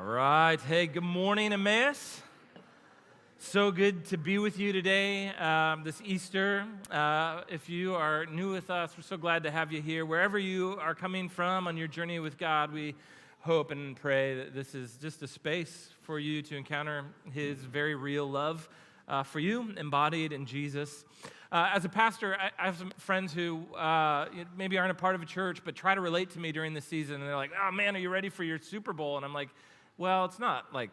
All right. Hey, good morning, Emmaus. So good to be with you today, this Easter. If you are new with us, we're so glad to have you here. Wherever you are coming from on your journey with God, we hope and pray that this is just a space for you to encounter His very real love for you, embodied in Jesus. As a pastor, I have some friends who maybe aren't a part of a church, but try to relate to me during the season. And they're like, oh man, are you ready for your Super Bowl? And I'm like, well, it's not like,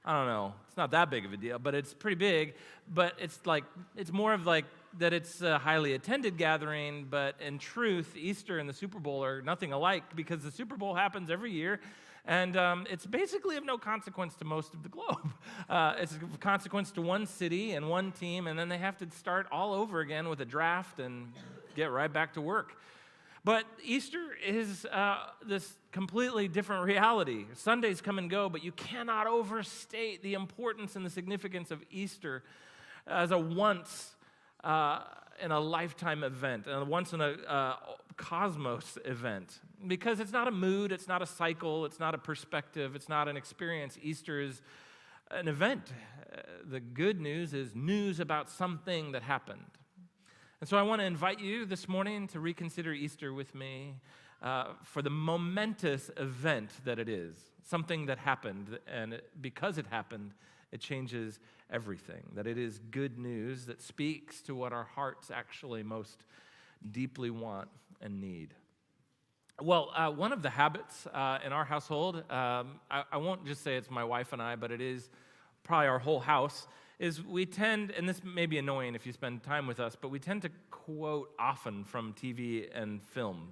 I don't know, it's not that big of a deal, but it's pretty big. But it's more of like that it's a highly attended gathering, but in truth, Easter and the Super Bowl are nothing alike because the Super Bowl happens every year. And it's basically of no consequence to most of the globe. It's of consequence to one city and one team, and then they have to start all over again with a draft and get right back to work. But Easter is this completely different reality. Sundays come and go, but you cannot overstate the importance and the significance of Easter as a once in a lifetime event, and a once in a cosmos event. Because it's not a mood, it's not a cycle, it's not a perspective, it's not an experience. Easter is an event. The good news is news about something that happened. And so I want to invite you this morning to reconsider Easter with me for the momentous event that it is. Something that happened, and because it happened, it changes everything. That it is good news that speaks to what our hearts actually most deeply want and need. Well, one of the habits in our household, I won't just say it's my wife and I, but it is probably our whole house, is we tend, and this may be annoying if you spend time with us, but we tend to quote often from TV and film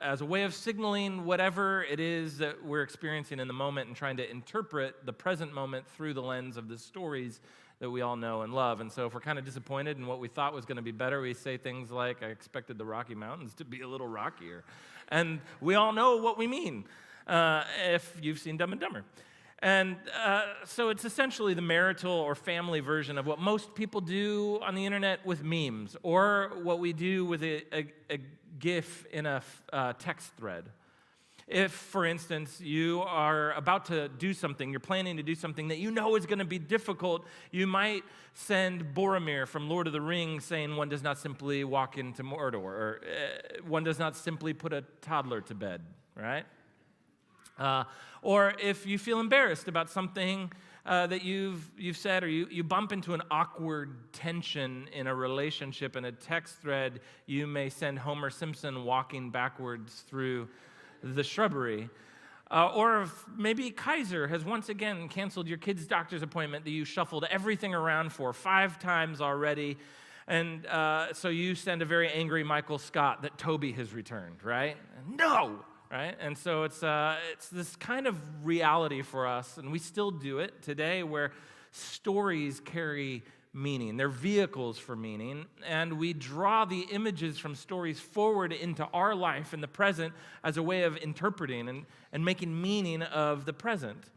as a way of signaling whatever it is that we're experiencing in the moment and trying to interpret the present moment through the lens of the stories that we all know and love. And so if we're kind of disappointed in what we thought was going to be better, we say things like, I expected the Rocky Mountains to be a little rockier. And we all know what we mean if you've seen Dumb and Dumber. And so it's essentially the marital or family version of what most people do on the internet with memes, or what we do with a GIF in a text thread. If, for instance, you are about to do something, you're planning to do something that you know is going to be difficult, you might send Boromir from Lord of the Rings saying one does not simply walk into Mordor, or one does not simply put a toddler to bed, right? Or if you feel embarrassed about something that you've said, or you bump into an awkward tension in a relationship in a text thread, you may send Homer Simpson walking backwards through the shrubbery. Or if maybe Kaiser has once again canceled your kid's doctor's appointment that you shuffled everything around for 5 times already, and so you send a very angry Michael Scott that Toby has returned, right? No! Right? And so it's this kind of reality for us, and we still do it today, where stories carry meaning. They're vehicles for meaning, and we draw the images from stories forward into our life in the present as a way of interpreting and making meaning of the present.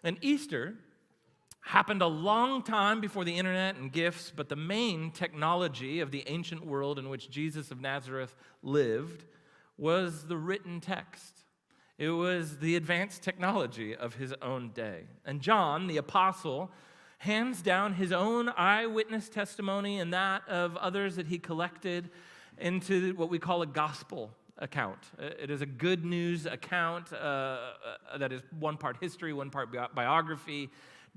And Easter happened a long time before the internet and gifts, but the main technology of the ancient world in which Jesus of Nazareth lived was the written text. It was the advanced technology of his own day. And John, the apostle, hands down his own eyewitness testimony and that of others that he collected into what we call a gospel account. It is a good news account that is one part history, one part biography,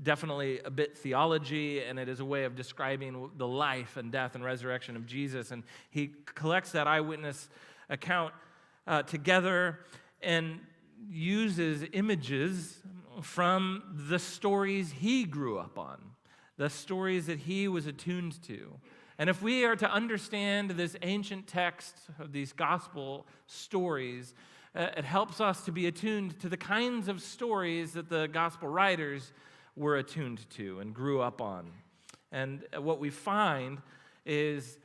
definitely a bit theology, and it is a way of describing the life and death and resurrection of Jesus. And he collects that eyewitness account together and uses images from the stories he grew up on, the stories that he was attuned to. And if we are to understand this ancient text of these gospel stories, it helps us to be attuned to the kinds of stories that the gospel writers were attuned to and grew up on. And what we find is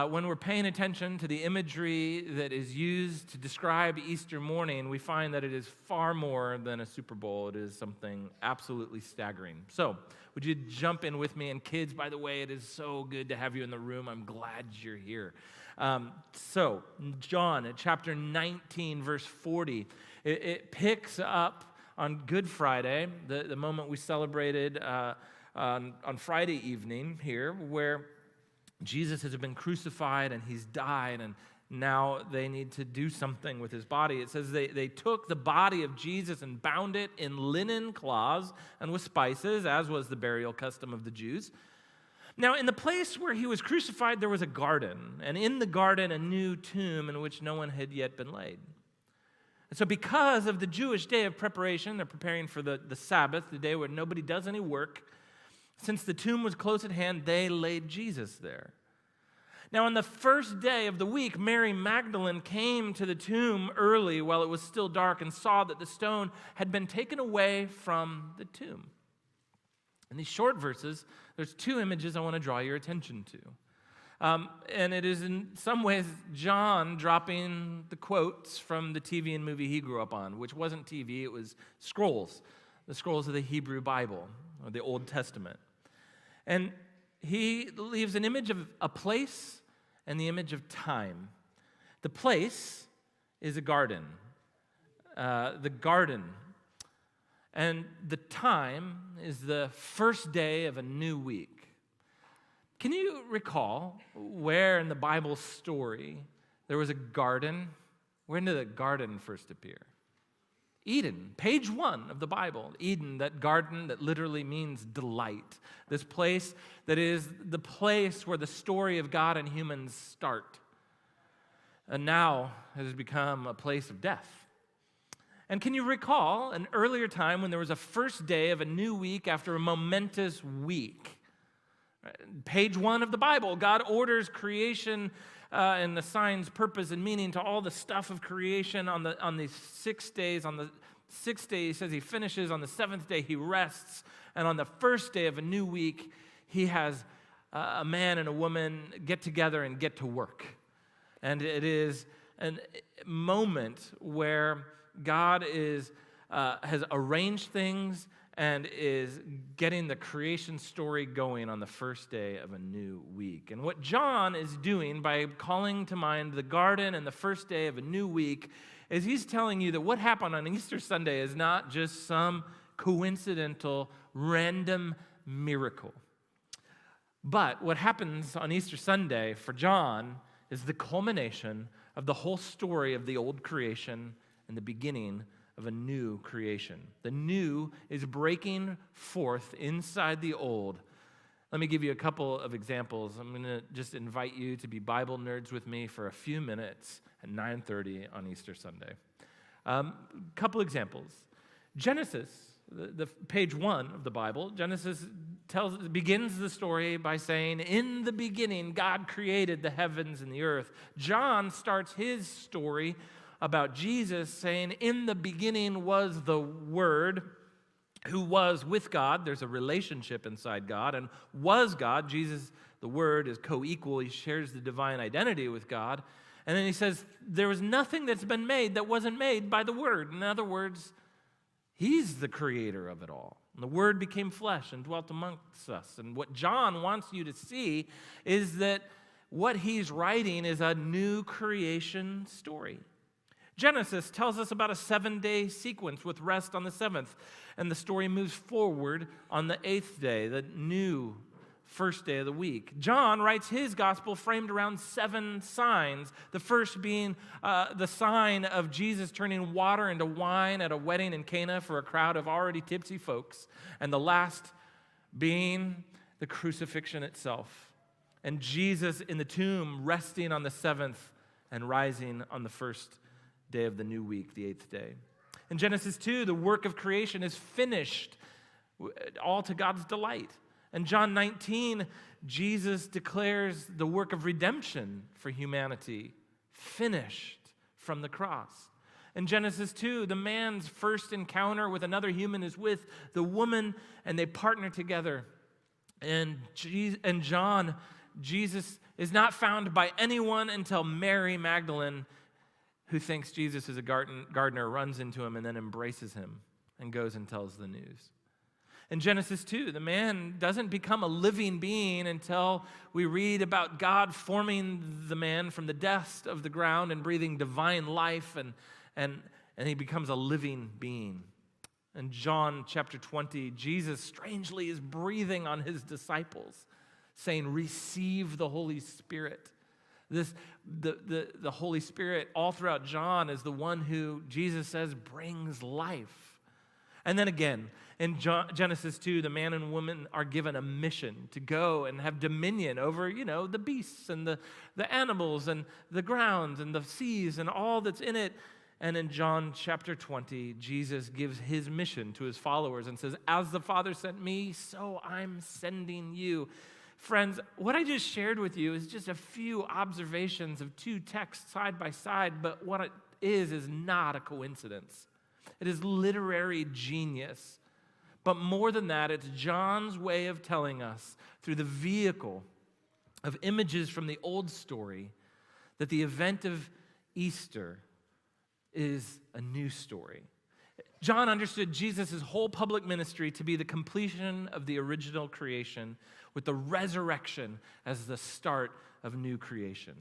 when we're paying attention to the imagery that is used to describe Easter morning, we find that it is far more than a Super Bowl. It is something absolutely staggering. So, would you jump in with me? And kids, by the way, it is so good to have you in the room. I'm glad you're here. John, at chapter 19, verse 40, it picks up on Good Friday, the moment we celebrated on Friday evening here, where Jesus has been crucified and he's died, and now they need to do something with his body. It says they took the body of Jesus and bound it in linen cloths and with spices, as was the burial custom of the Jews. Now, in the place where he was crucified, there was a garden, and in the garden, a new tomb in which no one had yet been laid. And so because of the Jewish day of preparation, they're preparing for the Sabbath, the day where nobody does any work. Since the tomb was close at hand, they laid Jesus there. Now, on the first day of the week, Mary Magdalene came to the tomb early while it was still dark and saw that the stone had been taken away from the tomb. In these short verses, there's two images I want to draw your attention to. And it is in some ways John dropping the quotes from the TV and movie he grew up on, which wasn't TV, it was scrolls, the scrolls of the Hebrew Bible, or the Old Testament. And he leaves an image of a place and the image of time. The place is a garden, the garden. And the time is the first day of a new week. Can you recall where in the Bible story there was a garden? When did the garden first appear? Eden, page 1 of the Bible. Eden, that garden that literally means delight. This place that is the place where the story of God and humans start. And now has become a place of death. And can you recall an earlier time when there was a first day of a new week after a momentous week? Page 1 of the Bible, God orders creation and assigns purpose and meaning to all the stuff of creation on these 6 days. On the 6th day, he says he finishes. On the 7th day, he rests. And on the first day of a new week, he has a man and a woman get together and get to work. And it is a moment where God has arranged things and is getting the creation story going on the first day of a new week. And what John is doing by calling to mind the garden and the first day of a new week is he's telling you that what happened on Easter Sunday is not just some coincidental, random miracle. But what happens on Easter Sunday for John is the culmination of the whole story of the old creation and the beginning of a new creation. The new is breaking forth inside the old. Let me give you a couple of examples. I'm going to just invite you to be Bible nerds with me for a few minutes at 9:30 on Easter Sunday. Couple examples. Genesis, the page 1 of the Bible, Genesis begins the story by saying, in the beginning, God created the heavens and the earth. John starts his story about Jesus saying, in the beginning was the Word, who was with God. There's a relationship inside God, and was God. Jesus, the Word, is co-equal. He shares the divine identity with God. And then he says, there was nothing that's been made that wasn't made by the Word. In other words, he's the creator of it all. And the Word became flesh and dwelt amongst us. And what John wants you to see is that what he's writing is a new creation story. Genesis tells us about a 7-day sequence with rest on the 7th, and the story moves forward on the 8th day, the new first day of the week. John writes his gospel framed around 7 signs, the first being the sign of Jesus turning water into wine at a wedding in Cana for a crowd of already tipsy folks, and the last being the crucifixion itself, and Jesus in the tomb resting on the 7th and rising on the first day of the new week, the 8th day. In Genesis 2, the work of creation is finished, all to God's delight. In John 19, Jesus declares the work of redemption for humanity finished from the cross. In Genesis 2, the man's first encounter with another human is with the woman, and they partner together. And John, Jesus is not found by anyone until Mary Magdalene, who thinks Jesus is a gardener, runs into him and then embraces him and goes and tells the news. In Genesis 2, the man doesn't become a living being until we read about God forming the man from the dust of the ground and breathing divine life, and he becomes a living being. In John chapter 20, Jesus strangely is breathing on his disciples, saying, receive the Holy Spirit. The Holy Spirit, all throughout John, is the one who, Jesus says, brings life. And then again, in Genesis 2, the man and woman are given a mission to go and have dominion over, the beasts and the animals and the ground and the seas and all that's in it. And in John chapter 20, Jesus gives his mission to his followers and says, as the Father sent me, so I'm sending you. Friends, what I just shared with you is just a few observations of two texts side by side, but what it is not a coincidence. It is literary genius. But more than that, it's John's way of telling us through the vehicle of images from the old story that the event of Easter is a new story. John understood Jesus' whole public ministry to be the completion of the original creation, with the resurrection as the start of new creation.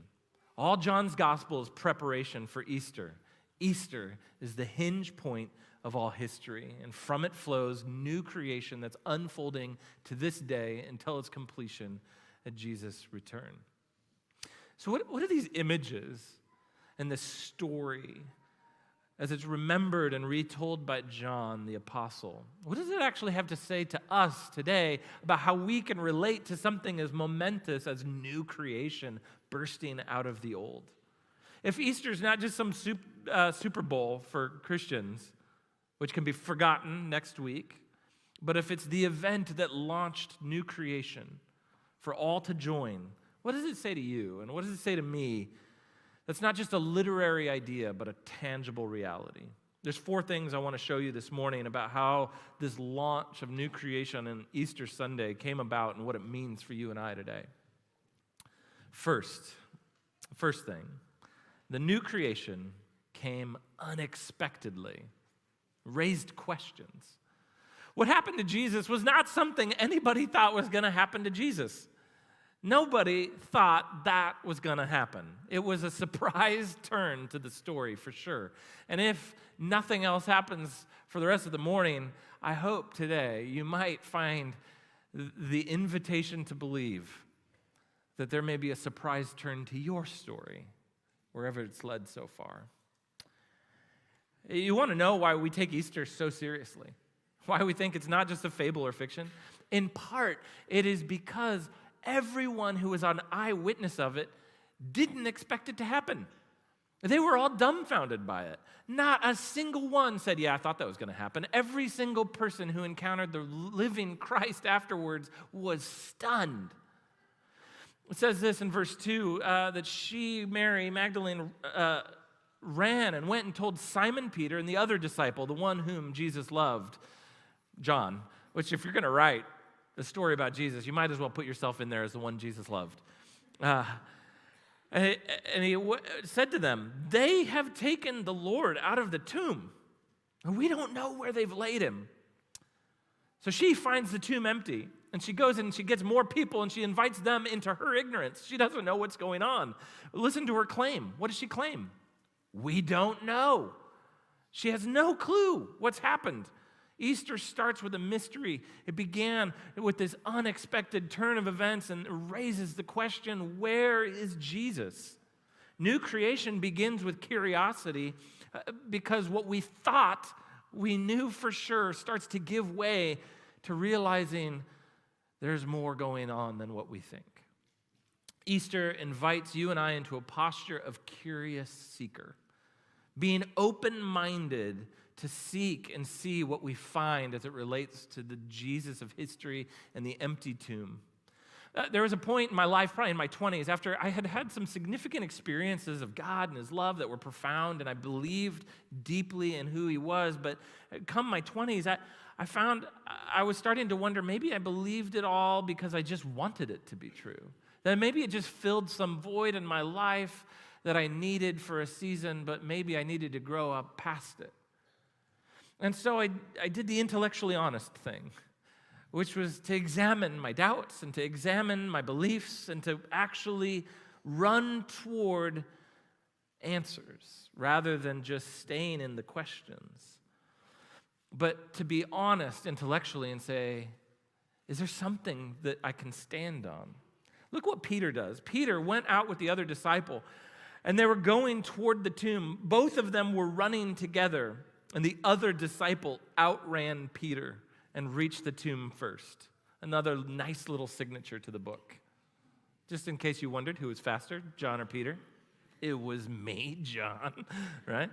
All John's gospel is preparation for Easter. Easter is the hinge point of all history, and from it flows new creation that's unfolding to this day until its completion at Jesus' return. So what are these images and this story as it's remembered and retold by John the Apostle? What does it actually have to say to us today about how we can relate to something as momentous as new creation bursting out of the old? If Easter is not just some Super Bowl for Christians, which can be forgotten next week, but if it's the event that launched new creation for all to join, what does it say to you and what does it say to me? That's not just a literary idea, but a tangible reality. There's 4 things I want to show you this morning about how this launch of new creation on Easter Sunday came about and what it means for you and I today. First thing, the new creation came unexpectedly, raised questions. What happened to Jesus was not something anybody thought was going to happen to Jesus. Nobody thought that was going to happen. It was a surprise turn to the story for sure. And if nothing else happens for the rest of the morning, I hope today you might find the invitation to believe that there may be a surprise turn to your story, wherever it's led so far. You want to know why we take Easter so seriously? Why we think it's not just a fable or fiction? In part, it is because everyone who was an eyewitness of it didn't expect it to happen. They were all dumbfounded by it. Not a single one said, yeah, I thought that was going to happen. Every single person who encountered the living Christ afterwards was stunned. It says this in verse 2, that she, Mary Magdalene, ran and went and told Simon Peter and the other disciple, the one whom Jesus loved, John, which if you're going to write the story about Jesus, you might as well put yourself in there as the one Jesus loved. And he said to them, they have taken the Lord out of the tomb, and we don't know where they've laid him. So she finds the tomb empty, and she goes and she gets more people, and she invites them into her ignorance. She doesn't know what's going on. Listen to her claim. What does she claim? We don't know. She has no clue what's happened. Easter starts with a mystery. It began with this unexpected turn of events and raises the question, where is Jesus? New creation begins with curiosity because what we thought we knew for sure starts to give way to realizing there's more going on than what we think. Easter invites you and I into a posture of curious seeker, being open-minded to seek and see what we find as it relates to the Jesus of history and the empty tomb. There was a point in my life, probably in my 20s, after I had had some significant experiences of God and his love that were profound, and I believed deeply in who he was, but come my 20s, I found I was starting to wonder, maybe I believed it all because I just wanted it to be true. That maybe it just filled some void in my life that I needed for a season, but maybe I needed to grow up past it. And so I did the intellectually honest thing, which was to examine my doubts and to examine my beliefs and to actually run toward answers rather than just staying in the questions. but to be honest intellectually and say, is there something that I can stand on? Look what Peter does. Peter went out with the other disciple, and they were going toward the tomb. Both of them were running together, and the other disciple outran Peter and reached the tomb first. Another nice little signature to the book. Just in case you wondered who was faster, John or Peter. It was me, John, right?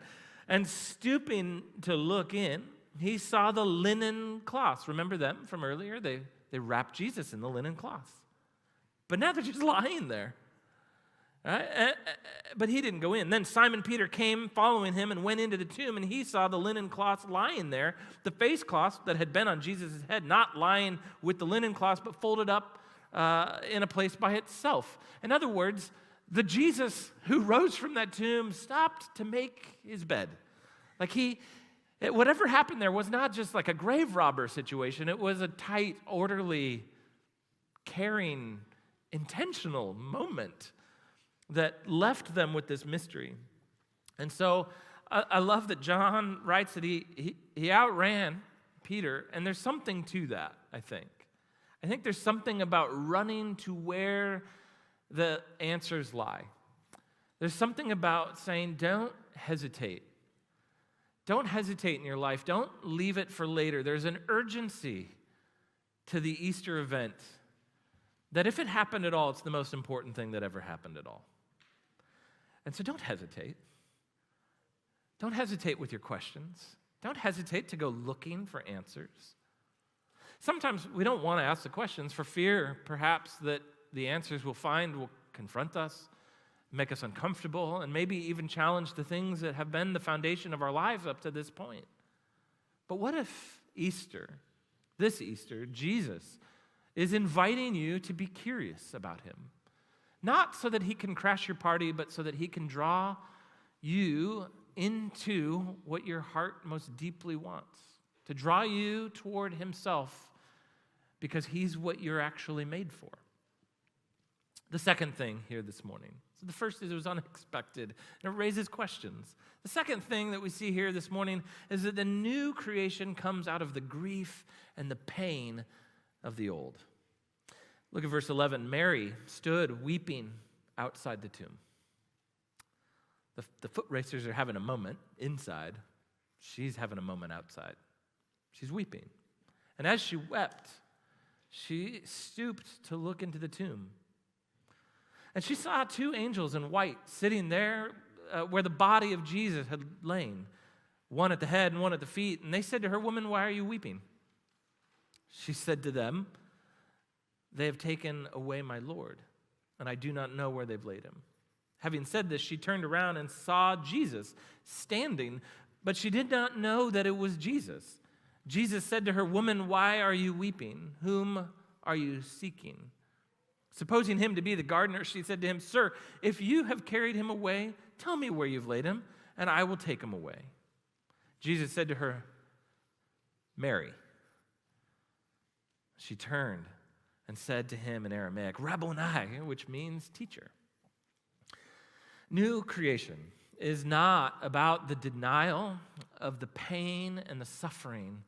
And stooping to look in, he saw the linen cloths. Remember them from earlier? They wrapped Jesus in the linen cloths. But now they're just lying there. Right? But he didn't go in. Then Simon Peter came following him and went into the tomb, and he saw the linen cloths lying there, the face cloths that had been on Jesus' head, not lying with the linen cloths, but folded up in a place by itself. In other words, the Jesus who rose from that tomb stopped to make his bed. Like whatever happened there was not just like a grave robber situation. It was a tight, orderly, caring, intentional moment that left them with this mystery. And so I love that John writes that he outran Peter, and there's something to that, I think. I think there's something about running to where the answers lie. There's something about saying, don't hesitate. Don't hesitate in your life. Don't leave it for later. There's an urgency to the Easter event that if it happened at all, it's the most important thing that ever happened at all. And so don't hesitate. Don't hesitate with your questions. Don't hesitate to go looking for answers. Sometimes we don't want to ask the questions for fear, perhaps, that the answers we'll find will confront us, make us uncomfortable, and maybe even challenge the things that have been the foundation of our lives up to this point. But what if Easter, this Easter, Jesus is inviting you to be curious about him? Not so that he can crash your party, but so that he can draw you into what your heart most deeply wants, to draw you toward himself because he's what you're actually made for. The second thing here this morning. So the first is it was unexpected, and it raises questions. The second thing that we see here this morning is that the new creation comes out of the grief and the pain of the old. Look at verse 11. Mary stood weeping outside the tomb. The foot racers are having a moment inside. She's having a moment outside. She's weeping. And as she wept, she stooped to look into the tomb. And she saw two angels in white sitting there where the body of Jesus had lain, one at the head and one at the feet. And they said to her, "Woman, why are you weeping?" She said to them, "They have taken away my Lord, and I do not know where they've laid him." Having said this, she turned around and saw Jesus standing, but she did not know that it was Jesus. Jesus said to her, "Woman, why are you weeping? Whom are you seeking?" Supposing him to be the gardener, she said to him, "Sir, if you have carried him away, tell me where you've laid him, and I will take him away." Jesus said to her, "Mary." She turned and said to him in Aramaic, "Rabboni," which means teacher. New creation is not about the denial of the pain and the suffering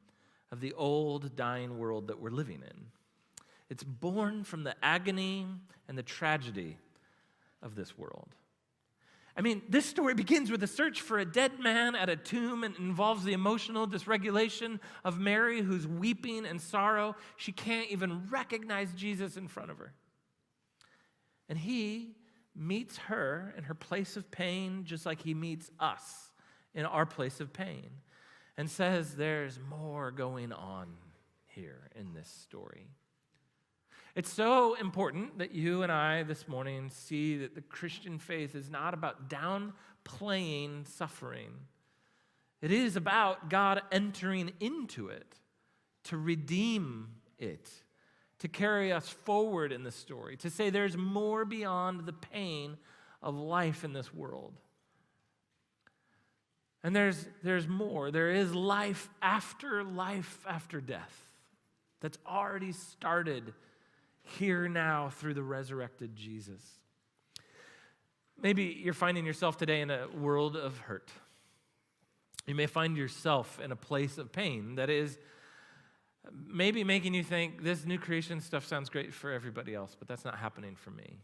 of the old, dying world that we're living in. It's born from the agony and the tragedy of this world. I mean, this story begins with a search for a dead man at a tomb and involves the emotional dysregulation of Mary, who's weeping in sorrow. She can't even recognize Jesus in front of her. And he meets her in her place of pain, just like he meets us in our place of pain, and says there's more going on here in this story. It's so important that you and I this morning see that the Christian faith is not about downplaying suffering. It is about God entering into it to redeem it, to carry us forward in the story, to say there's more beyond the pain of life in this world. And there's more. There is life after death that's already started here now through the resurrected Jesus. Maybe you're finding yourself today in a world of hurt. You may find yourself in a place of pain that is maybe making you think this new creation stuff sounds great for everybody else, but that's not happening for me.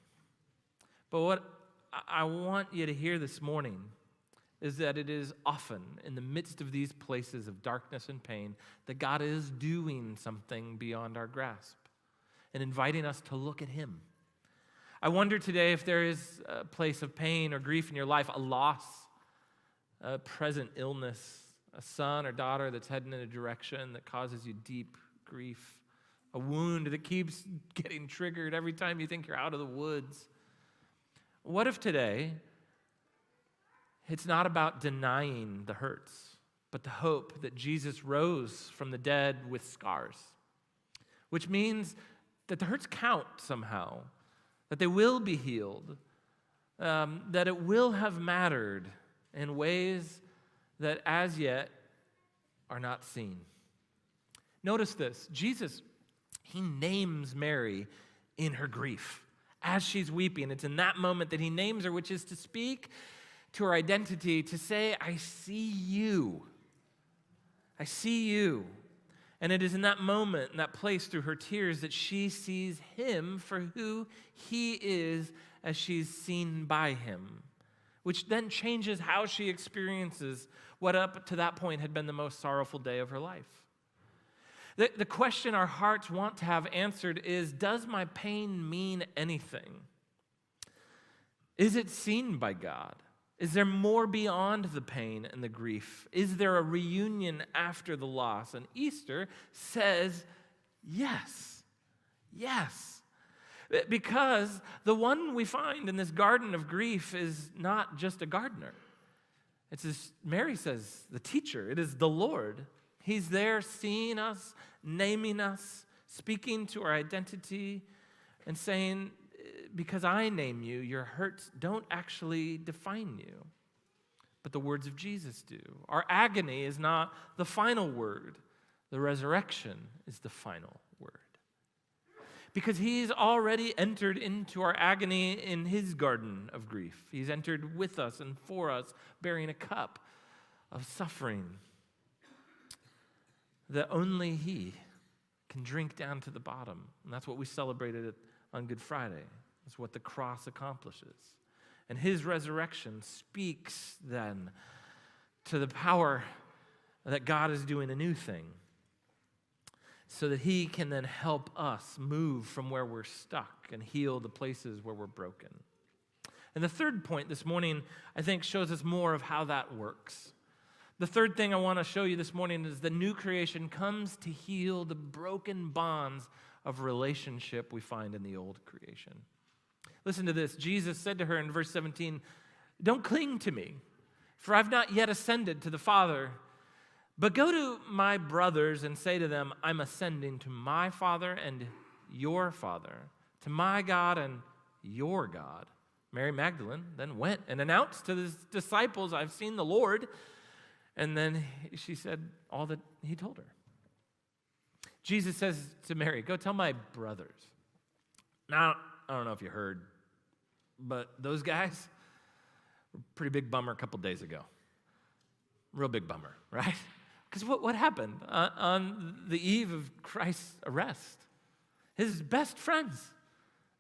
But what I want you to hear this morning is that it is often in the midst of these places of darkness and pain that God is doing something beyond our grasp and inviting us to look at Him. I wonder today if there is a place of pain or grief in your life, a loss, a present illness, a son or daughter that's heading in a direction that causes you deep grief, a wound that keeps getting triggered every time you think you're out of the woods. What if today it's not about denying the hurts, but the hope that Jesus rose from the dead with scars, which means that the hurts count somehow, that they will be healed, that it will have mattered in ways that as yet are not seen. Notice this. Jesus, He names Mary in her grief as she's weeping. It's in that moment that He names her, which is to speak to her identity, to say, I see you. I see you. And it is in that moment, in that place, through her tears, that she sees Him for who He is as she's seen by Him, which then changes how she experiences what up to that point had been the most sorrowful day of her life. The question our hearts want to have answered is, does my pain mean anything? Is it seen by God? Is there more beyond the pain and the grief? Is there a reunion after the loss? And Easter says yes. Yes. Because the one we find in this garden of grief is not just a gardener. It's as Mary says, the teacher. It is the Lord. He's there seeing us, naming us, speaking to our identity, and saying, because I name you, your hurts don't actually define you, but the words of Jesus do. Our agony is not the final word. The resurrection is the final word. Because He's already entered into our agony in His garden of grief. He's entered with us and for us, bearing a cup of suffering that only He can drink down to the bottom. And that's what we celebrated on Good Friday. That's what the cross accomplishes. And His resurrection speaks then to the power that God is doing a new thing, so that He can then help us move from where we're stuck and heal the places where we're broken. And the third point this morning, I think, shows us more of how that works. The third thing I want to show you this morning is the new creation comes to heal the broken bonds of relationship we find in the old creation. Listen to this. Jesus said to her in verse 17, don't cling to me, for I've not yet ascended to the Father. But go to my brothers and say to them, I'm ascending to my Father and your Father, to my God and your God. Mary Magdalene then went and announced to the disciples, I've seen the Lord. And then she said all that He told her. Jesus says to Mary, go tell my brothers. Now, I don't know if you heard, but those guys were a pretty big bummer a couple days ago. Real big bummer, right? Because what happened on the eve of Christ's arrest? His best friends,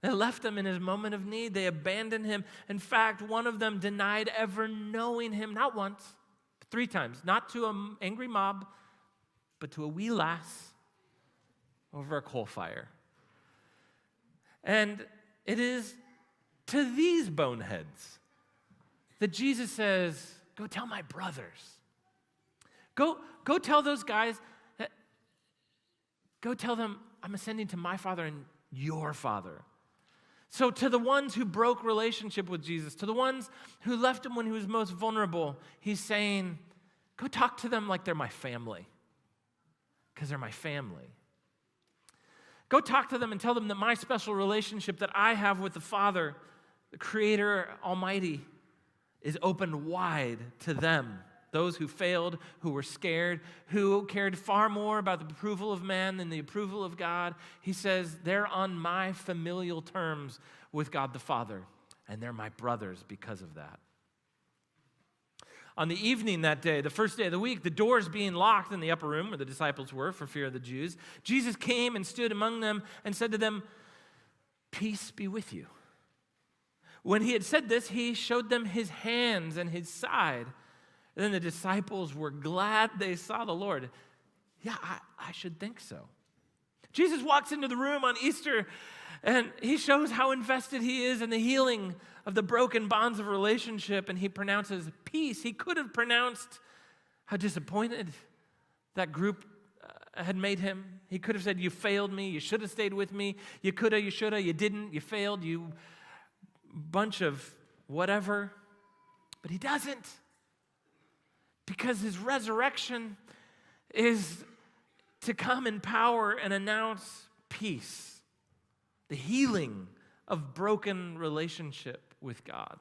they left Him in His moment of need. They abandoned Him. In fact, one of them denied ever knowing Him, not once, but 3 times. Not to an angry mob, but to a wee lass over a coal fire. And it is to these boneheads that Jesus says, go tell my brothers. Go tell those guys, go tell them I'm ascending to my Father and your Father. So to the ones who broke relationship with Jesus, to the ones who left Him when He was most vulnerable, He's saying, go talk to them like they're my family, because they're my family. Go talk to them and tell them that my special relationship that I have with the Father, the Creator Almighty, is opened wide to them. Those who failed, who were scared, who cared far more about the approval of man than the approval of God. He says, they're on my familial terms with God the Father, and they're my brothers because of that. On the evening that day, the first day of the week, the doors being locked in the upper room where the disciples were for fear of the Jews, Jesus came and stood among them and said to them, "Peace be with you." When he had said this, he showed them his hands and his side. And then the disciples were glad they saw the Lord. Yeah, I should think so. Jesus walks into the room on Easter, and he shows how invested he is in the healing of the broken bonds of relationship, and he pronounces peace. He could have pronounced how disappointed that group had made him. He could have said, "You failed me. You should have stayed with me. You coulda, you shoulda, you didn't. You failed. You bunch of whatever." But he doesn't, because his resurrection is to come in power and announce peace, the healing of broken relationship with God.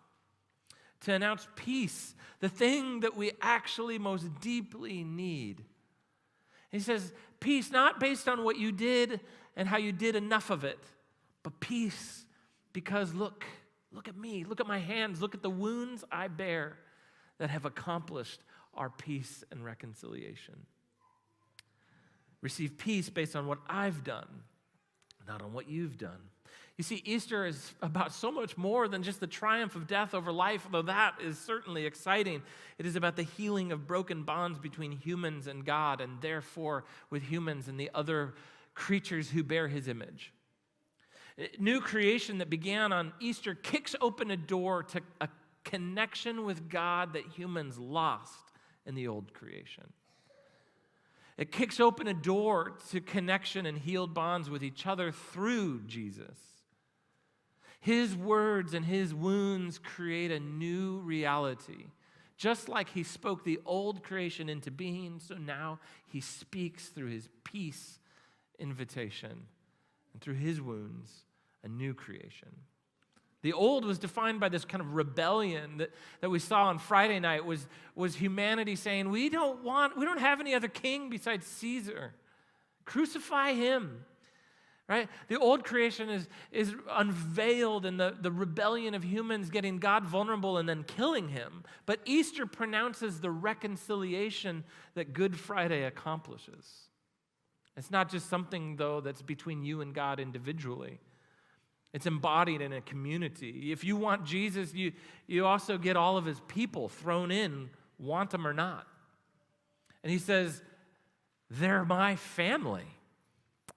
To announce peace, the thing that we actually most deeply need. He says, peace not based on what you did and how you did enough of it, but peace because look at me, look at my hands, look at the wounds I bear that have accomplished our peace and reconciliation. Receive peace based on what I've done, not on what you've done. You see, Easter is about so much more than just the triumph of death over life, although that is certainly exciting. It is about the healing of broken bonds between humans and God, and therefore with humans and the other creatures who bear his image. New creation that began on Easter kicks open a door to a connection with God that humans lost in the old creation. It kicks open a door to connection and healed bonds with each other through Jesus. His words and his wounds create a new reality. Just like he spoke the old creation into being, so now he speaks through his peace invitation, and through his wounds, a new creation. The old was defined by this kind of rebellion that we saw on Friday night, was humanity saying, we don't have any other king besides Caesar. Crucify him. Right? The old creation is unveiled in the rebellion of humans getting God vulnerable and then killing him. But Easter pronounces the reconciliation that Good Friday accomplishes. It's not just something, though, that's between you and God individually. It's embodied in a community. If you want Jesus, you also get all of his people thrown in, want them or not. And he says, they're my family.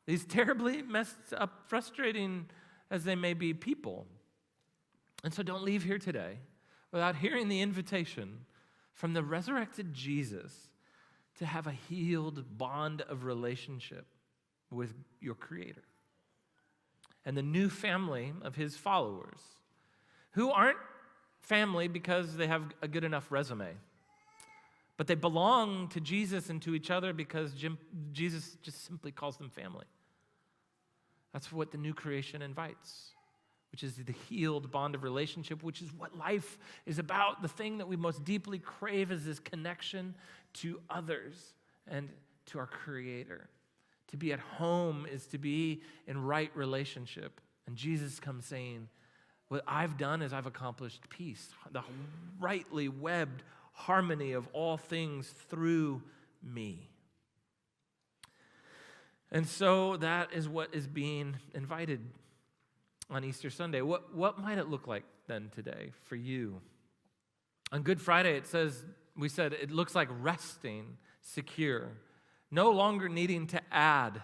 These terribly messed up, frustrating as they may be people. And so don't leave here today without hearing the invitation from the resurrected Jesus to have a healed bond of relationship with your Creator and the new family of his followers, who aren't family because they have a good enough resume, but they belong to Jesus and to each other because Jesus just simply calls them family. That's what the new creation invites, which is the healed bond of relationship, which is what life is about. The thing that we most deeply crave is this connection to others and to our Creator. To be at home is to be in right relationship. And Jesus comes saying, what I've done is I've accomplished peace, the rightly webbed harmony of all things through me. And so that is what is being invited on Easter Sunday. What might it look like then today for you? On Good Friday, we said it looks like resting, secure, no longer needing to add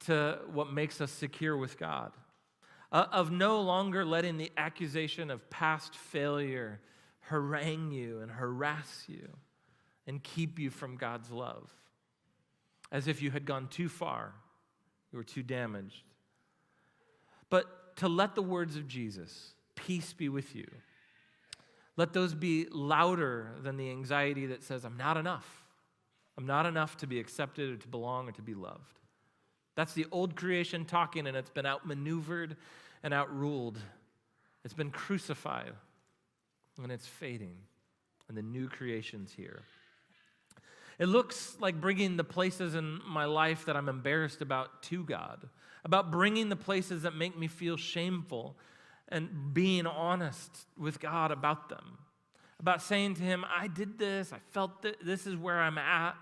to what makes us secure with God, of no longer letting the accusation of past failure harangue you and harass you and keep you from God's love, as if you had gone too far, you were too damaged. But to let the words of Jesus, peace be with you, let those be louder than the anxiety that says, I'm not enough. I'm not enough to be accepted or to belong or to be loved. That's the old creation talking, and it's been outmaneuvered and outruled. It's been crucified, and it's fading, and the new creation's here. It looks like bringing the places in my life that I'm embarrassed about to God, about bringing the places that make me feel shameful and being honest with God about them, about saying to him, I did this, I felt this is where I'm at.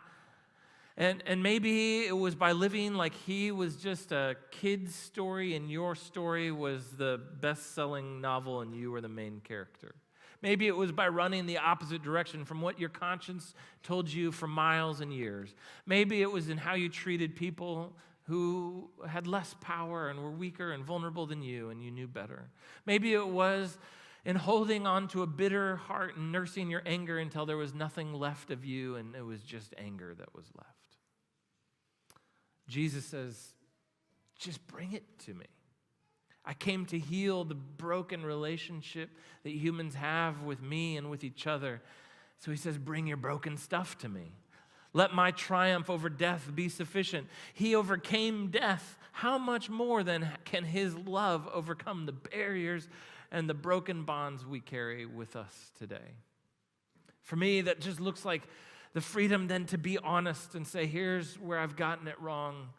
And maybe it was by living like he was just a kid's story and your story was the best-selling novel and you were the main character. Maybe it was by running the opposite direction from what your conscience told you for miles and years. Maybe it was in how you treated people who had less power and were weaker and vulnerable than you and you knew better. Maybe it was in holding on to a bitter heart and nursing your anger until there was nothing left of you and it was just anger that was left. Jesus says, just bring it to me. I came to heal the broken relationship that humans have with me and with each other. So he says, bring your broken stuff to me. Let my triumph over death be sufficient. He overcame death. How much more then can his love overcome the barriers and the broken bonds we carry with us today? For me, that just looks like the freedom then to be honest and say, here's where I've gotten it wrong,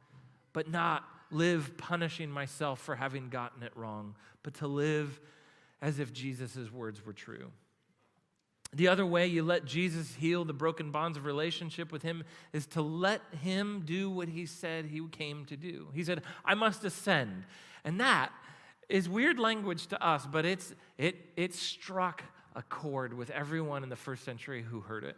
but not live punishing myself for having gotten it wrong, but to live as if Jesus' words were true. The other way you let Jesus heal the broken bonds of relationship with him is to let him do what he said he came to do. He said, I must ascend. And that is weird language to us, but it struck a chord with everyone in the first century who heard it.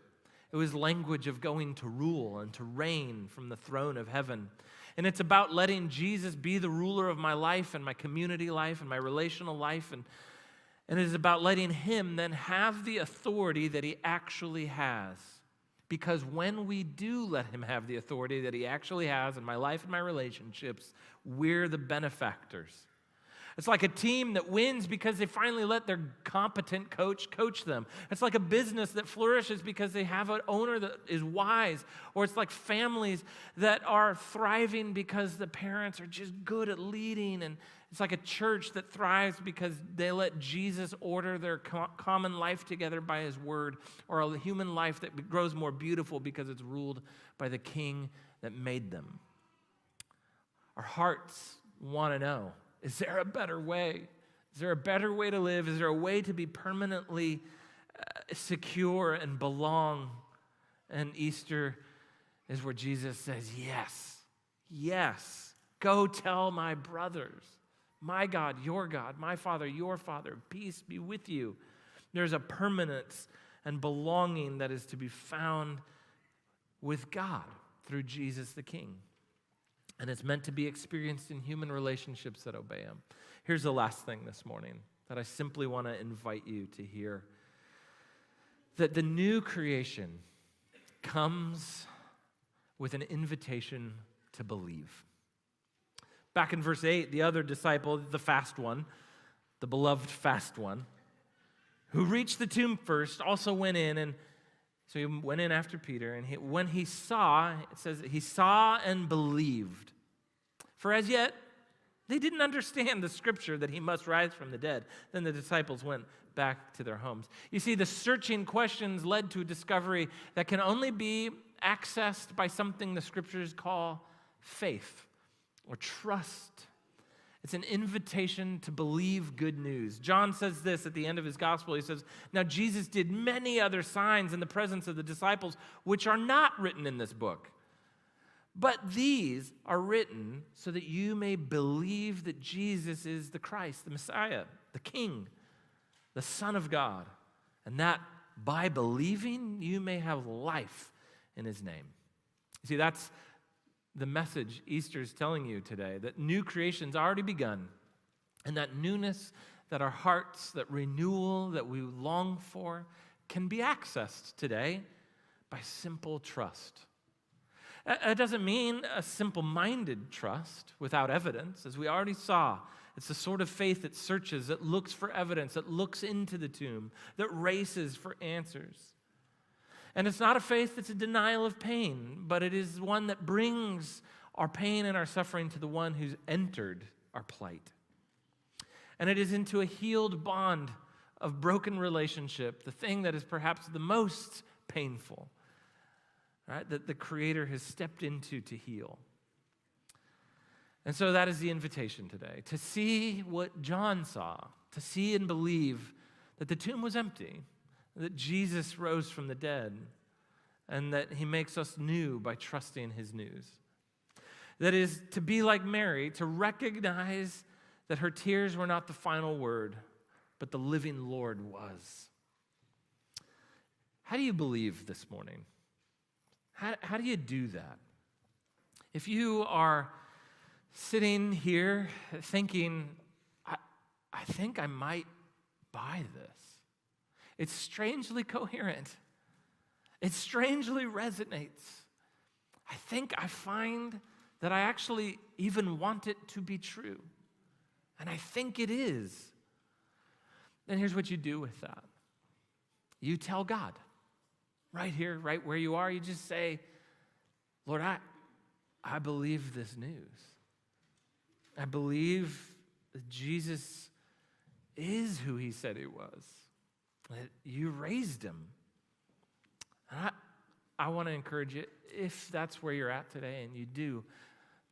It was language of going to rule and to reign from the throne of heaven. And it's about letting Jesus be the ruler of my life and my community life and my relational life. And it is about letting him then have the authority that he actually has. Because when we do let him have the authority that he actually has in my life and my relationships, we're the benefactors. It's like a team that wins because they finally let their competent coach them. It's like a business that flourishes because they have an owner that is wise. Or it's like families that are thriving because the parents are just good at leading. And it's like a church that thrives because they let Jesus order their common life together by his word. Or a human life that grows more beautiful because it's ruled by the king that made them. Our hearts want to know, is there a better way? Is there a better way to live? Is there a way to be permanently secure and belong? And Easter is where Jesus says, yes, yes. Go tell my brothers, my God, my Father, your Father, peace be with you. There's a permanence and belonging that is to be found with God through Jesus the King. And it's meant to be experienced in human relationships that obey him. Here's the last thing this morning that I simply want to invite you to hear. That the new creation comes with an invitation to believe. Back in verse 8, the other disciple, the fast one, the beloved fast one, who reached the tomb first, also went in, and so he went in after Peter, and when he saw, it says he saw and believed. For as yet, they didn't understand the scripture that he must rise from the dead. Then the disciples went back to their homes. You see, the searching questions led to a discovery that can only be accessed by something the scriptures call faith or trust. It's an invitation to believe good news. John says this at the end of his gospel. He says, now Jesus did many other signs in the presence of the disciples, which are not written in this book. But these are written so that you may believe that Jesus is the Christ, the Messiah, the King, the Son of God, and that by believing you may have life in his name. You see, that's the message Easter is telling you today, that new creation's already begun, and that newness, that our hearts, that renewal that we long for, can be accessed today by simple trust. It doesn't mean a simple-minded trust without evidence, as we already saw. It's the sort of faith that searches, that looks for evidence, that looks into the tomb, that races for answers. And it's not a faith that's a denial of pain, but it is one that brings our pain and our suffering to the one who's entered our plight. And it is into a healed bond of broken relationship, the thing that is perhaps the most painful, right, that the Creator has stepped into to heal. And so that is the invitation today, to see what John saw, to see and believe that the tomb was empty, that Jesus rose from the dead, and that he makes us new by trusting his news. That is, to be like Mary, to recognize that her tears were not the final word, but the living Lord was. How do you believe this morning? How do you do that? If you are sitting here thinking, I think I might buy this. It's strangely coherent. It strangely resonates. I think I find that I actually even want it to be true. And I think it is. Then here's what you do with that. You tell God. Right here, right where you are, you just say, Lord, I believe this news. I believe that Jesus is who he said he was, that you raised him. And I want to encourage you, if that's where you're at today and you do,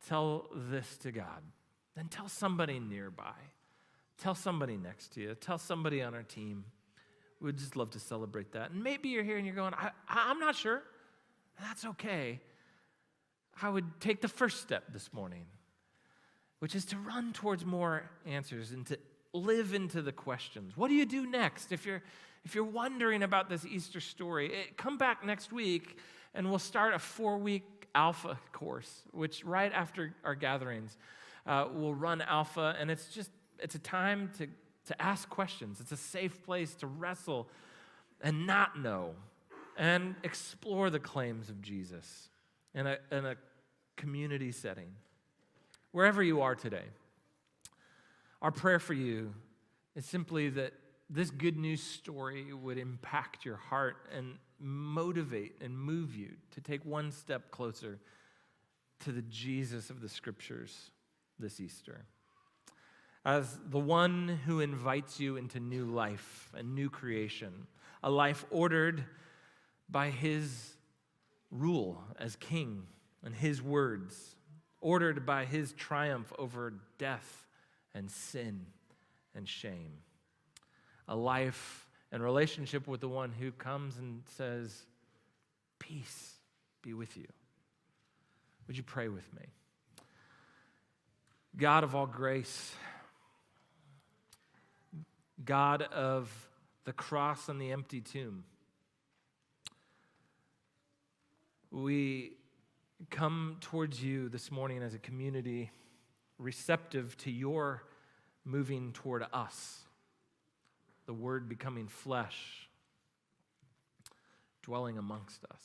tell this to God. Then tell somebody nearby. Tell somebody next to you. Tell somebody on our team. We'd just love to celebrate that. And maybe you're here and you're going, I'm not sure. That's okay. I would take the first step this morning, which is to run towards more answers and to live into the questions. What do you do next? If you're wondering about this Easter story, come back next week and we'll start a 4-week Alpha course, which right after our gatherings, we'll run Alpha, and it's a time to ask questions. It's a safe place to wrestle and not know and explore the claims of Jesus in a community setting. Wherever you are today, our prayer for you is simply that this good news story would impact your heart and motivate and move you to take one step closer to the Jesus of the Scriptures this Easter. As the one who invites you into new life, a new creation, a life ordered by his rule as king and his words, ordered by his triumph over death and sin and shame. A life and relationship with the one who comes and says, peace be with you. Would you pray with me? God of all grace, God of the cross and the empty tomb, we come towards you this morning as a community receptive to your moving toward us, the Word becoming flesh, dwelling amongst us,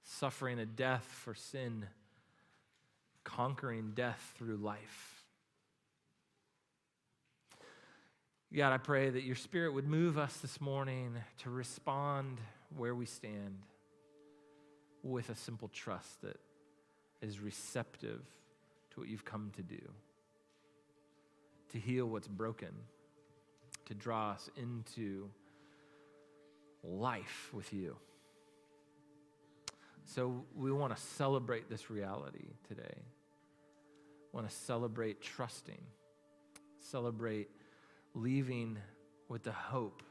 suffering a death for sin, conquering death through life. God, I pray that your Spirit would move us this morning to respond where we stand with a simple trust that is receptive to what you've come to do, to heal what's broken, to draw us into life with you. So we want to celebrate this reality today. We want to celebrate trusting, celebrate leaving with the hope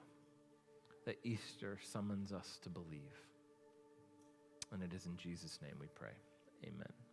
that Easter summons us to believe. And it is in Jesus' name we pray. Amen.